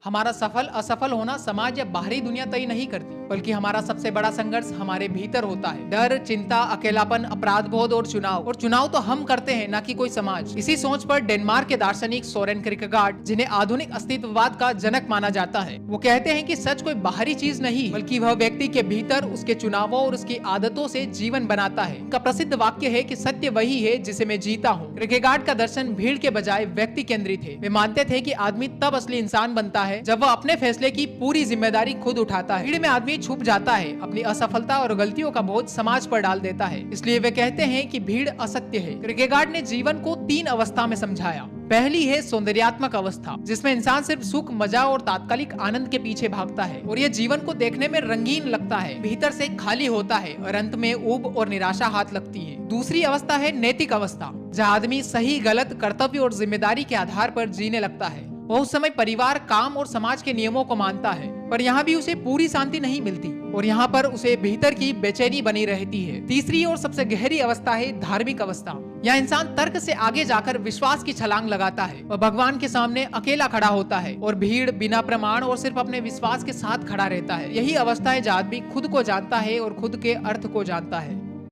हमारा सफल असफल होना समाज या बाहरी दुनिया तय नहीं करती, बल्कि हमारा सबसे बड़ा संघर्ष हमारे भीतर होता है। डर, चिंता, अकेलापन, अपराध बोध और चुनाव तो हम करते हैं, न कि कोई समाज। इसी सोच पर डेनमार्क के दार्शनिक सोरेन किरकेगार्ड, जिन्हें आधुनिक अस्तित्ववाद का जनक माना जाता है, वो कहते हैं कि सच कोई बाहरी चीज नहीं, बल्कि वह व्यक्ति के भीतर उसके चुनावों और उसकी आदतों से जीवन बनाता है। उनका प्रसिद्ध वाक्य है कि सत्य वही है जिसे मैं जीता हूँ। किरकेगार्ड का दर्शन भीड़ के बजाय व्यक्ति केंद्रित है। वे मानते थे कि आदमी तब असली इंसान बनता है जब वह अपने फैसले की पूरी जिम्मेदारी खुद उठाता है। भीड़ में आदमी छुप जाता है, अपनी असफलता और गलतियों का बोझ समाज पर डाल देता है। इसलिए वे कहते हैं कि भीड़ असत्य है। किरकेगार्ड ने जीवन को 3 अवस्था में समझाया। पहली है सौंदर्यात्मक अवस्था, जिसमें इंसान सिर्फ सुख, मजा और तात्कालिक आनंद के पीछे भागता है और यह जीवन को देखने में रंगीन लगता है, भीतर से खाली होता है और अंत में ऊब और निराशा हाथ लगती है। दूसरी अवस्था है नैतिक अवस्था, जहाँ आदमी सही, गलत, कर्तव्य और जिम्मेदारी के आधार पर जीने लगता है। वह उस समय परिवार, काम और समाज के नियमों को मानता है, पर यहाँ भी उसे पूरी शांति नहीं मिलती और यहाँ पर उसे भीतर की बेचैनी बनी रहती है। तीसरी और सबसे गहरी अवस्था है धार्मिक अवस्था। यहाँ इंसान तर्क से आगे जाकर विश्वास की छलांग लगाता है। वह भगवान के सामने अकेला खड़ा होता है और भीड़ बिना प्रमाण और सिर्फ अपने विश्वास के साथ खड़ा रहता है। यही अवस्था है जहाँ आदमी खुद को जानता है और खुद के अर्थ को जानता है।